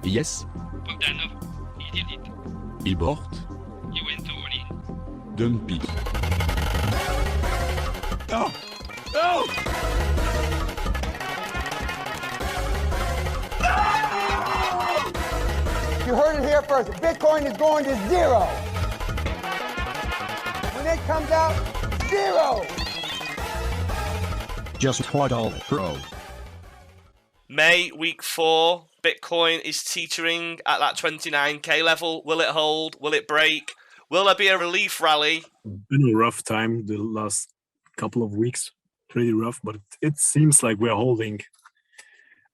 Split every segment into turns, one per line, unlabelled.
Yes.
Bogdanov, he did it.
Il bought.
He went all in.
Dumpy. No! No!
You heard it here first. Bitcoin is going to zero. When it comes out, zero.
Just hodl, bro.
May week 4, Bitcoin is teetering at that 29k level. Will it hold? Will it break? Will there be a relief rally?
Been a rough time the last couple of weeks. Pretty rough, but it seems like we're holding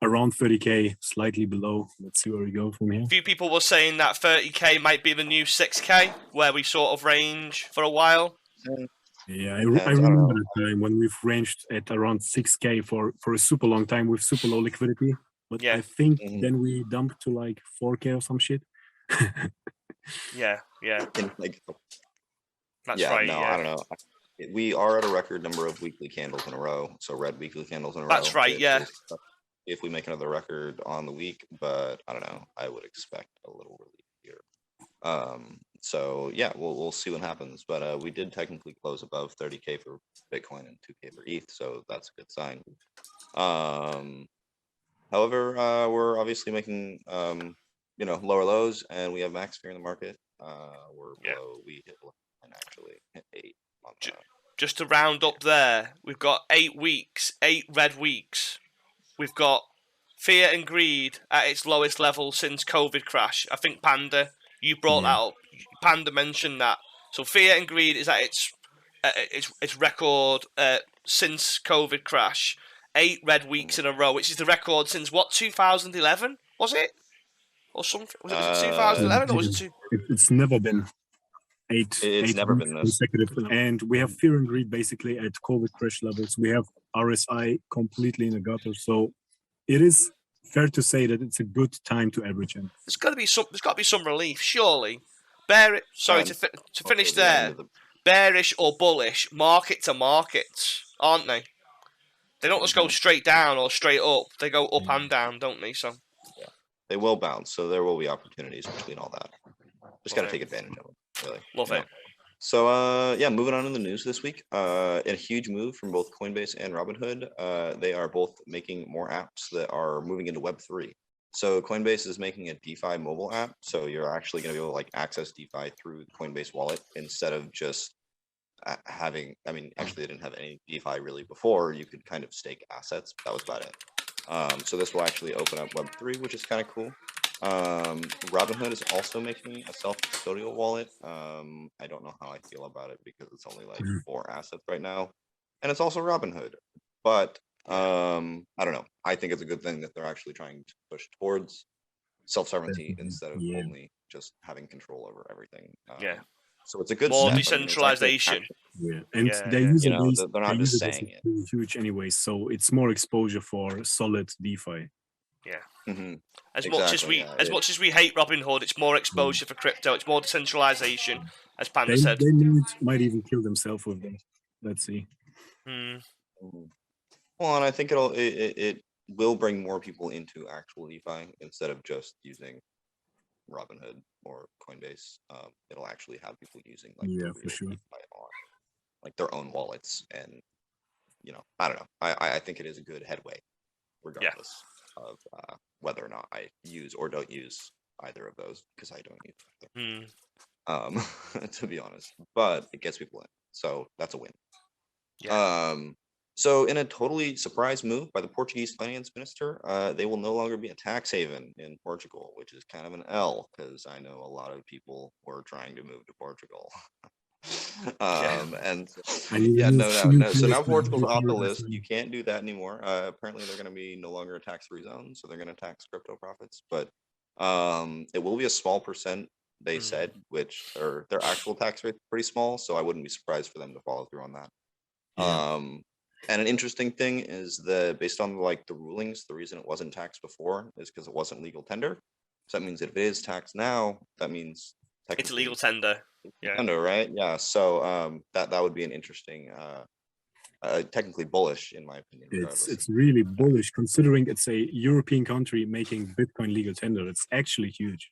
around 30k, slightly below. Let's see where we go from here.
A few people were saying that 30k might be the new 6k, where we sort of range for a while.
Yeah, I remember the time when we've ranged at around 6k for a super long time with super low liquidity. But
Yeah.
I think then we dumped to like 4k or some shit.
Yeah. That's right.
No,
yeah.
I don't know. We are at a record number of weekly candles in a row. So red weekly candles in a row.
That's right, yeah.
If we make another record on the week, but I don't know. I would expect a little relief here. So yeah, we'll see what happens. But we did technically close above 30k for Bitcoin and 2k for ETH, so that's a good sign. However, we're obviously making lower lows, and we have max fear in the market. We're below. We hit 11 actually, hit 8.
Just to round up there, we've got 8 weeks, 8 red weeks. We've got fear and greed at its lowest level since COVID crash. I think Panda, you brought that up. Panda mentioned that. So fear and greed is at its record since COVID crash. 8 red weeks in a row, which is the record since what, 2011? Was it? Or something? Was it 2011 or was it
It's never been eight.
It's never been this
consecutive. And we have fear and greed basically at COVID crash levels. We have RSI completely in the gutter. So it is fair to say that it's a good time to average in.
There's got to be some relief, surely. To finish there. Bearish or bullish, market to market, aren't they? They don't just go straight down or straight up. They go up and down, don't they? So
yeah, they will bounce. So there will be opportunities between all that. Just got to take advantage of it. Really.
Love it.
So moving on in the news this week, a huge move from both Coinbase and Robinhood. They are both making more apps that are moving into Web3. So Coinbase is making a DeFi mobile app. So you're actually going to be able to like access DeFi through the Coinbase wallet instead of just having, actually they didn't have any DeFi really before. You could kind of stake assets, but that was about it. So this will actually open up Web3, which is kind of cool. Robinhood is also making a self-custodial wallet. I don't know how I feel about it because it's only like 4 assets right now, and it's also Robinhood. But I don't know. I think it's a good thing that they're actually trying to push towards self-sovereignty instead of only just having control over everything. So it's a good
more
step.
decentralization.
And their user base,
they're not just saying it.
Huge anyway, so it's more exposure for solid DeFi.
Yeah. As much as we hate Robinhood, it's more exposure for crypto. It's more decentralization, as Panda said.
They might even kill themselves with them. Let's see.
Well, and I think it will bring more people into actual DeFi instead of just using Robinhood or Coinbase. It'll actually have people using
for sure,
DeFi on like their own wallets, and I don't know. I think it is a good headway, regardless of whether or not I use or don't use either of those, because I don't use either. To be honest, but it gets people in, so that's a win. So in a totally surprise move by the Portuguese finance minister, they will no longer be a tax haven in Portugal, which is kind of an L, because I know a lot of people were trying to move to Portugal. And no. So now Portugal's off the list. You can't do that anymore. Apparently they're going to be no longer a tax-free zone, so they're going to tax crypto profits. But it will be a small percent, they said, which their actual tax rate is pretty small, so I wouldn't be surprised for them to follow through on that. And an interesting thing is based on like the rulings, the reason it wasn't taxed before is because it wasn't legal tender. So that means if it is taxed now, that means
it's a legal tender.
Tender, right? Yeah. So that would be an interesting technically bullish in my opinion.
It's really bullish considering it's a European country making Bitcoin legal tender. It's actually huge.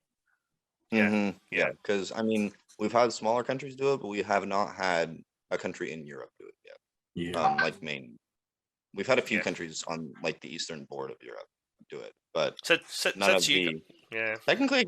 Yeah.
Yeah, because I mean, we've had smaller countries do it, but we have not had a country in Europe do it yet.
Yeah.
Like Maine. We've had a few
Yeah.
countries on like the eastern board of Europe do it, but
So
none of
you,
the
yeah.
technically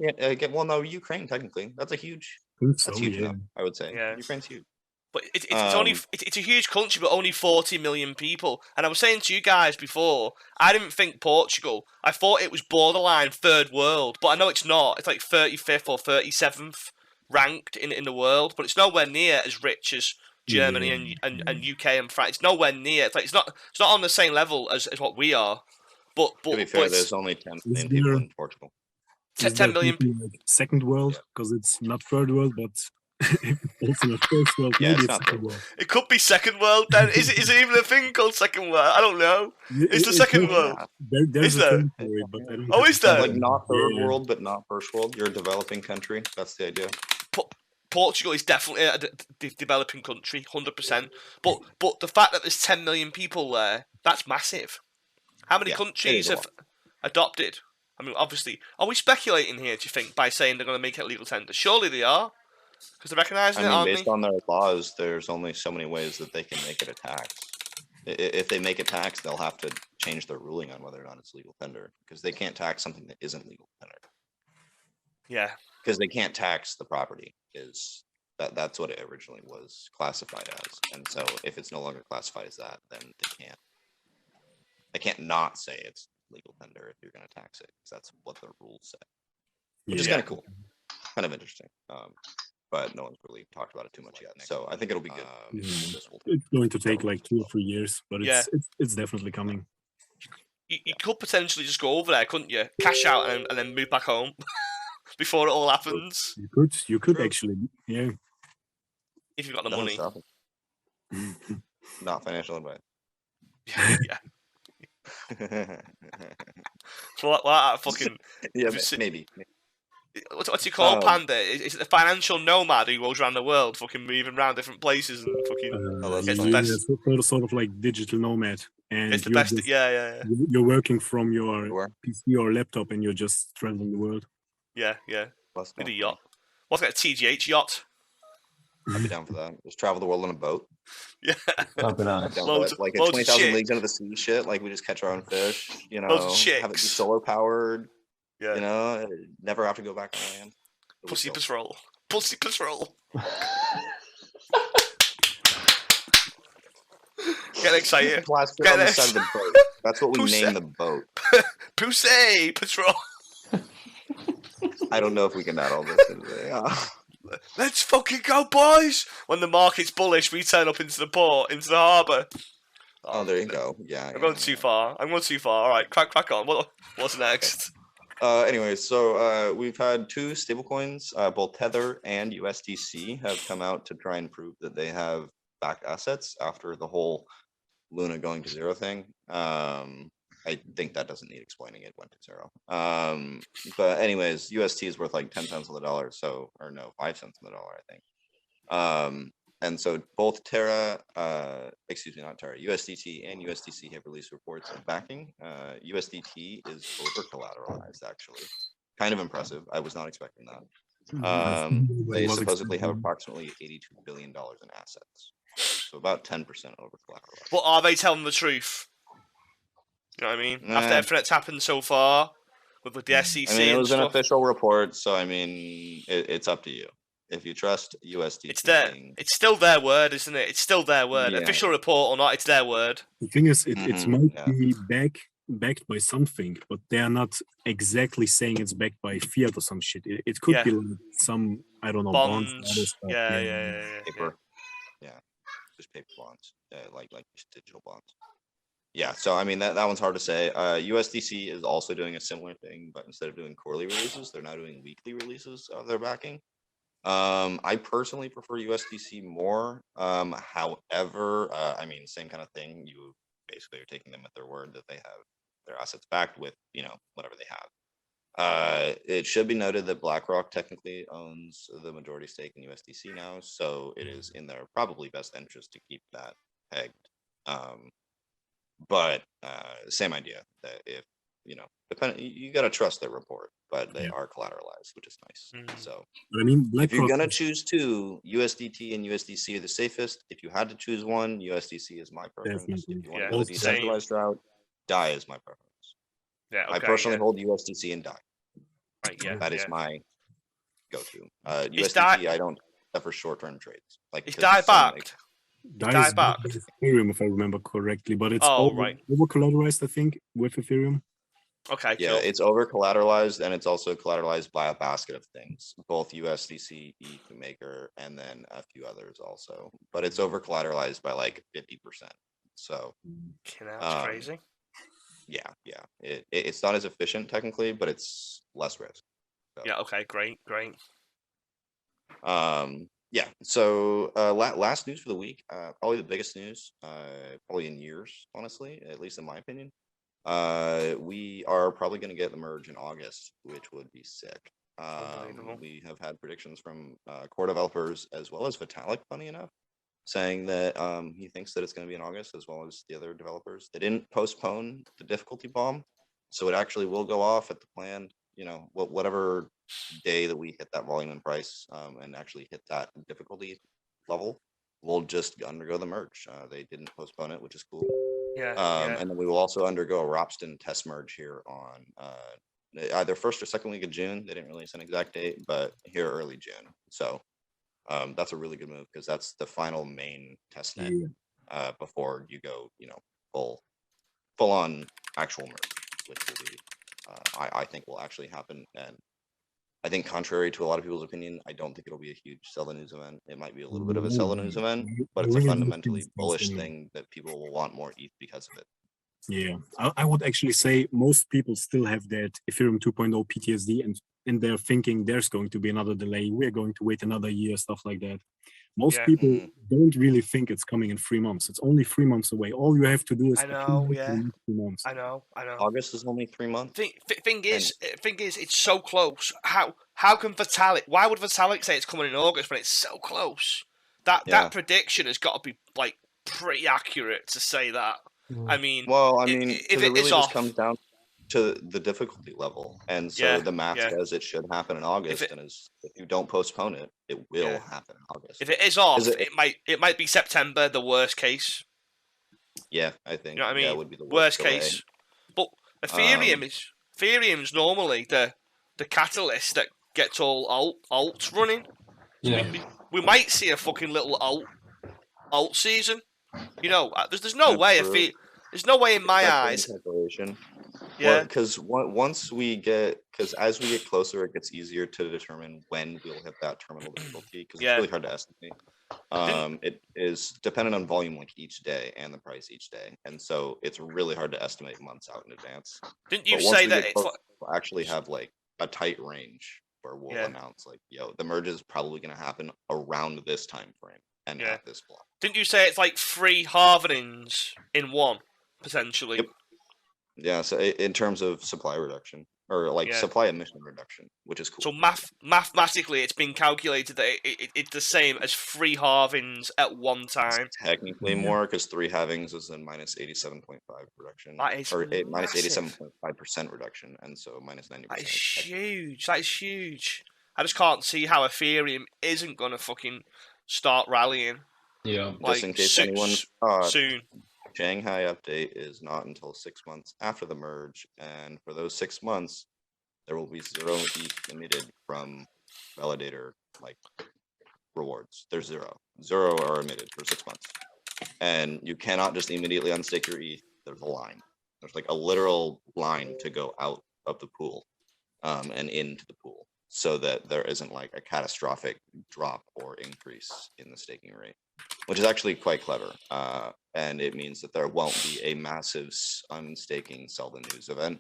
well, no, Ukraine technically that's huge enough. I would say
Yeah.
Ukraine's huge.
But it's a huge country, but only 40 million people. And I was saying to you guys before, I didn't think Portugal. I thought it was borderline third world, but I know it's not. It's like 35th or 37th ranked in the world, but it's nowhere near as rich as Germany and UK and France. It's nowhere near. It's not on the same level as what we are. But
To be fair, there's only 10 million people in Portugal.
10 million.
Like second world because it's not third world, but also not first world.
Yeah,
Maybe
it's not
second world.
It could be second world then. Is it even a thing called second world? I don't know. It's the second world.
There's
Is
a
there?
term for it, but I don't.
Oh, is there?
Like not third world, but not first world. You're a developing country. That's the idea.
Portugal is definitely a developing country, 100%. But the fact that there's 10 million people there, that's massive. How many countries have adopted? I mean, obviously, are we speculating here, do you think, by saying they're going to make it legal tender? Surely they are. Because they're recognising it, aren't they?
Based on their laws, there's only so many ways that they can make it a tax. If they make it tax, they'll have to change their ruling on whether or not it's legal tender. Because they can't tax something that isn't legal tender.
Yeah.
Because they can't tax the property. That's what it originally was classified as. And so if it's no longer classified as that, then they can't not say it's legal tender if you're going to tax it. Because that's what the rules say. Which is kind of cool. Kind of interesting. But no one's really talked about it too much yet. So I think it'll be good.
It's going to take like 2 or 3 years, but it's definitely coming.
You could potentially just go over there, couldn't you? Cash out and then move back home before it all happens.
You could actually, yeah.
If you've got the money.
Not financial advice.
Yeah. What fucking...
Yeah, maybe.
What's he called, Panda? Is it the financial nomad who goes around the world, fucking moving around different places and fucking gets the best?
Sort of like digital nomad, and
it's the best. Yeah.
You're working from your PC or laptop, and you're just traveling the world.
Yeah. With a yacht. What's that? A TGH yacht?
I'd be down for that. Just travel the world on a boat.
Yeah.
Loads, like 20,000 leagues under the sea shit. Like we just catch our own fish. You know, have it be solar powered.
Yeah.
You know, never have to go back on land.
Pussy patrol. Pussy patrol. Get excited.
Plaster on the side of the boat. That's what we name the boat.
Pussy patrol.
I don't know if we can add all this into there.
Let's fucking go, boys! When the market's bullish, we turn up into the port, into the harbour.
Oh, there you go. Yeah.
I'm going too far. All right, crack on. What's next?
Anyway, so we've had 2 stablecoins, both Tether and USDC, have come out to try and prove that they have backed assets after the whole Luna going to zero thing. I think that doesn't need explaining. It went to zero. But anyways, UST is worth like 10 cents on the dollar, 5 cents on the dollar, I think. And so both USDT and USDC have released reports of backing. USDT is over collateralized, actually. Kind of impressive. I was not expecting that. They supposedly have approximately $82 billion in assets. So about 10% over collateralized.
But are they telling the truth? You know what I mean? After everything that's happened so far with the SEC
I mean, it was
and
an
stuff.
official report, so I mean, it's up to you. If you trust USDT,
it's still their word, isn't it? It's still their word.
Yeah.
Official report or not, it's their word.
The thing is, it might be backed by something, but they are not exactly saying it's backed by fiat or some shit. It could be like some, I don't know, bonds.
Paper. Yeah, just paper bonds, like just digital bonds. Yeah, so I mean that one's hard to say. USDC is also doing a similar thing, but instead of doing quarterly releases, they're now doing weekly releases of their backing. I personally prefer USDC more. However, I mean, same kind of thing. You basically are taking them at their word that they have their assets backed with, whatever they have. It should be noted that BlackRock technically owns the majority stake in USDC now, so it is in their probably best interest to keep that pegged But same idea that if you got to trust their report, but they are collateralized, which is nice. So
But I mean,
if you're
BlackRock.
gonna choose two, USDT and USDC are the safest. If you had to choose one, USDC is my preference.
Definitely.
If you want
Yeah,
to go the
same.
decentralized route, DAI is my preference.
Yeah, okay,
I personally hold USDC and DAI.
Right, yeah,
That is
yeah.
my go-to.
Is
USDT I don't for short-term trades. Like
Is
'cause
DAI
it's some, like,
backed?
DAI is
backed?
with Ethereum, if I remember correctly, but it's
Oh,
over
right.
collateralized, I think, with Ethereum.
Okay,
yeah,
cool.
it's over collateralized and it's also collateralized by a basket of things, both USDC, ETH, Maker, and then a few others also. But it's over collateralized by like 50%. So
That's crazy.
yeah. It's not as efficient technically, but it's less risk. So.
Yeah, okay, great.
Yeah. So last news for the week, probably the biggest news, probably in years, honestly, at least in my opinion. We are probably going to get the merge in August, which would be sick. We have had predictions from core developers as well as Vitalik, funny enough, saying that he thinks that it's going to be in August, as well as the other developers. They didn't postpone the difficulty bomb, so it actually will go off at the planned, whatever day that we hit that volume and price and actually hit that difficulty level, we'll just undergo the merge. They didn't postpone it, which is cool.
Yeah.
And then we will also undergo a Ropsten test merge here on either first or second week of June. They didn't release an exact date, but here early June. So that's a really good move because that's the final main test net before you go, full on actual merge, which will be, I think will actually happen. And I think contrary to a lot of people's opinion, I don't think it'll be a huge sell the news event. It might be a little bit of a sell the news event, but it's a fundamentally bullish thing that people will want more ETH because of it.
Yeah, I would actually say most people still have that Ethereum 2.0 PTSD, and they're thinking there's going to be another delay. We're going to wait another year, stuff like that. Most people don't really think it's coming in 3 months. It's only 3 months away. All you have to do is
I know, yeah.
3 months.
I know.
August is only 3 months.
Thing is, it's so close. How can Vitalik? Why would Vitalik say it's coming in August when it's so close? That prediction has got to be like pretty accurate to say that. I mean,
if it really just
off,
comes down to the difficulty level, and so the math says it should happen in August, and if you don't postpone it, it will happen in August.
If it is off, it might be September, the worst case.
Yeah, I think.
You know what I mean?
That would be the
worst
delay.
case. But Ethereum's normally the catalyst that gets all alts running.
Yeah.
We might see a fucking little alt season. There's no way there's no way in my eyes.
Yeah, because once as we get closer, it gets easier to determine when we'll hit that terminal difficulty because it's really hard to estimate. It is dependent on volume like each day and the price each day, and so it's really hard to estimate months out in advance.
Didn't you say that
we'll actually have like a tight range where we'll announce like, the merge is probably going to happen around this time frame and at this block.
Didn't you say it's like 3 halvenings in one potentially?
Yep. Yeah, so in terms of supply reduction or like supply emission reduction, which is cool.
So mathematically, it's been calculated that it's the same as 3 halvings at one time.
It's technically more because 3 halvings is then minus 87.5 reduction, minus 87.5% reduction, and so minus 90%.
That is huge. That is huge. I just can't see how Ethereum isn't gonna fucking start rallying.
Yeah.
Just in case anyone thought,
soon.
Shanghai update is not until 6 months after the merge, and for those 6 months, there will be 0 ETH emitted from validator rewards. There's 0 are emitted for 6 months, and you cannot just immediately unstake your ETH. There's a line. There's like a literal line to go out of the pool, and into the pool, so that there isn't like a catastrophic drop or increase in the staking rate, which is actually quite clever. And it means that there won't be a massive unstaking sell the news event,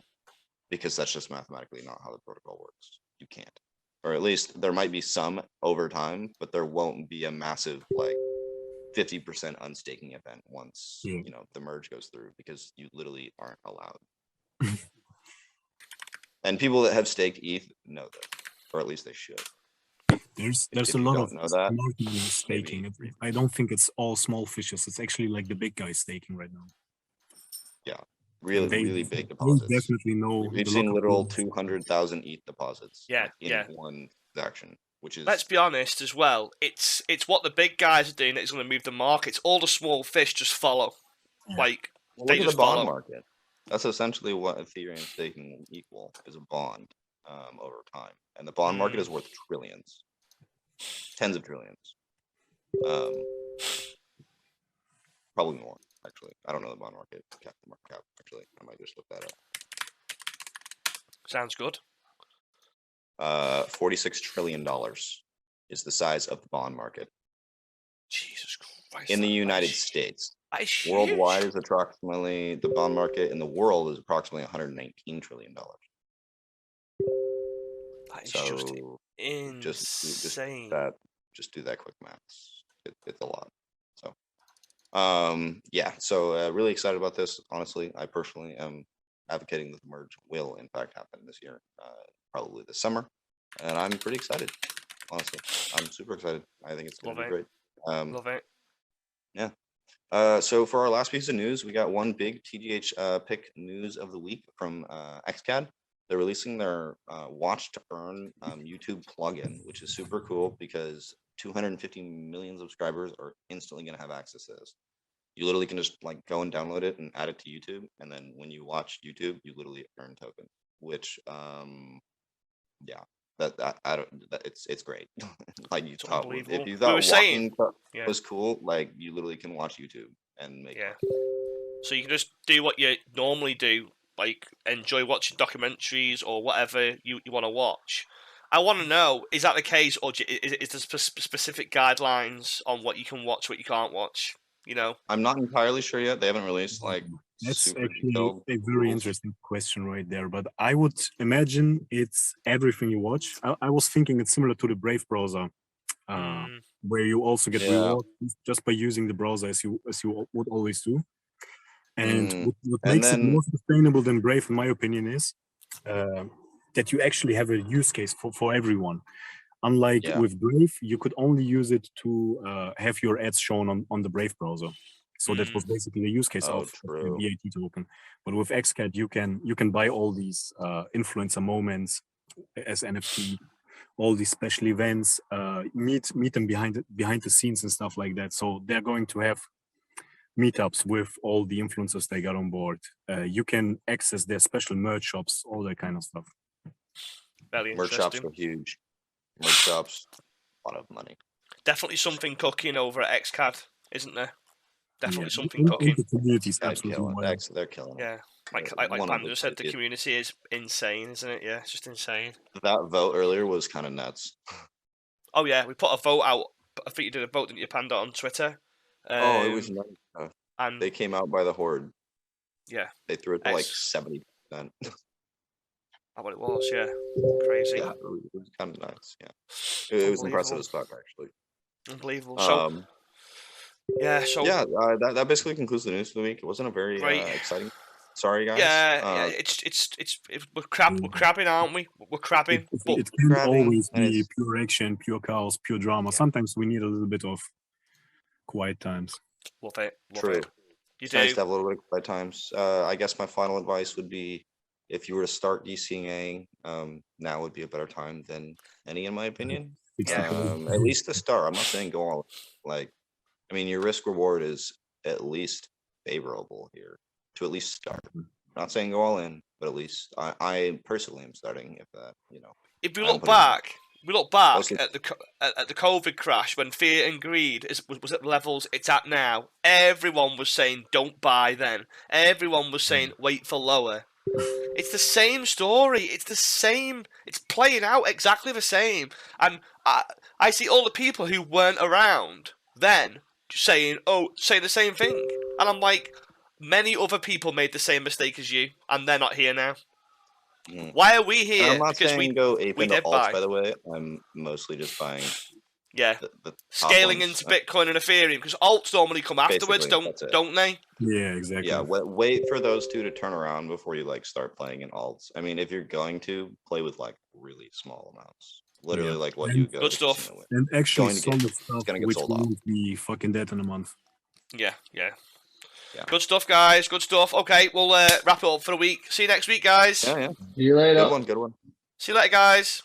because that's just mathematically not how the protocol works. You can't, or at least there might be some over time, but there won't be a massive 50% unstaking event once the merge goes through, because you literally aren't allowed. And people that have staked ETH know that, or at least they should.
There's
If
a
you
lot
don't
of
know that,
smart money staking. I don't think it's all small fishes. It's actually like the big guys staking right now.
really,
They-
really big
They
deposits.
definitely know.
We've
the
seen
local
literal
pools.
200,000 ETH deposits
Yeah,
like, in
yeah.
one transaction, which is
Let's be honest as well. It's what the big guys are doing that is going to move the markets. All the small fish just follow.
Yeah.
Like
well,
they
look at
just
the bond
follow.
market. That's essentially what Ethereum staking will equal is a bond over time, and the bond market is worth trillions, tens of trillions, probably more. Actually, I don't know the bond market cap. The market cap. Actually, I might just look that up.
Sounds good.
$46 trillion is the size of the bond market
Jesus Christ.
in the
that
United
is-
States.
that is huge.
Worldwide is approximately the bond market in the world is approximately $119 trillion.
That is
So
just insane.
just do that quick maths. It's a lot. So yeah, so really excited about this. Honestly, I personally am advocating that the merge will in fact happen this year, probably this summer, and I'm pretty excited. Honestly, I'm super excited. I think it's going to be great.
Love it.
Yeah. So for our last piece of news, we got one big TGH pick news of the week from XCAD. They're releasing their Watch to Earn YouTube plugin, which is super cool because 250 million subscribers are instantly going to have access to this. You literally can just like go and download it and add it to YouTube, and then when you watch YouTube, you literally earn tokens. Which, yeah, it's great. Like you thought, if you thought walking was cool, like you literally can watch YouTube and make.
Yeah. So you can just do what you normally do, like enjoy watching documentaries or whatever you want to watch. I want to know, is that the case, or is there specific guidelines on what you can watch, what you can't watch? You know,
I'm not entirely sure yet. They haven't released like
That's
super
actually
detailed
a very
rules.
interesting question right there. But I would imagine it's everything you watch. I was thinking it's similar to the Brave browser, where you also get rewards just by using the browser as you would always do. And what makes it more sustainable than Brave, in my opinion, is that you actually have a use case for everyone. Unlike with Brave, you could only use it to have your ads shown on the Brave browser. So that was basically the use case of the VAT token. But with XCAD, you can buy all these influencer moments as NFT, all these special events, meet them behind the scenes and stuff like that. So they're going to have meetups with all the influencers they got on board. You can access their special merch shops, all that kind of stuff.
Very
merch shops are huge. Merch shops, a lot of money.
Definitely something cooking over at XCAD, isn't there? Definitely something cooking.
The community is absolutely wild.
They're killing it.
Yeah, like Panda said, the community is insane, isn't it? Yeah, it's just insane.
That vote earlier was kind of nuts.
Oh yeah, we put a vote out. I think you did a vote, didn't you, Panda, on Twitter?
It was nuts. And they came out by the horde.
Yeah.
They threw it to like 70%.
That's what it was, yeah. Crazy.
Yeah, it was kind of nuts, yeah. It was impressive as fuck, actually.
Unbelievable. So,
that basically concludes the news for the week. It wasn't a very exciting. Sorry, guys.
Yeah, we're crabbing, aren't we? We're crabbing.
It can't always be pure action, pure chaos, pure drama. Yeah. Sometimes we need a little bit of quiet times.
Love it.
True. It's nice to have a little bit of quiet times. I guess my final advice would be, if you were to start DCing, now would be a better time than any, in my opinion. Exactly. At least to start. I'm not saying go all I mean, your risk reward is at least favorable here to at least start. I'm not saying go all in, but at least I personally am starting.
If we look back at the COVID crash when fear and greed was at the levels it's at now, everyone was saying don't buy then. Everyone was saying wait for lower. It's the same story. It's the same. It's playing out exactly the same. And I see all the people who weren't around then saying the same thing. And I'm like, many other people made the same mistake as you, and they're not here now. Why are we here?
I'm not saying go ape into alts, by the way. I'm mostly just buying.
Yeah, the scaling into Bitcoin and Ethereum, because alts normally come afterwards, don't they?
Yeah, exactly.
Yeah, wait for those two to turn around before you start playing in alts. I mean, if you're going to play with really small amounts. Literally,
Yeah.
like what
And-
you go.
Good
to
stuff.
casino with.
And actually
Going to get-
solid stuff,
gonna get
which
sold out.
won't be fucking dead in a month.
Yeah.
Yeah.
Good stuff, guys. Good stuff. Okay, we'll wrap it up for the week. See you next week, guys.
Yeah.
See you later.
Good one.
See you later, guys.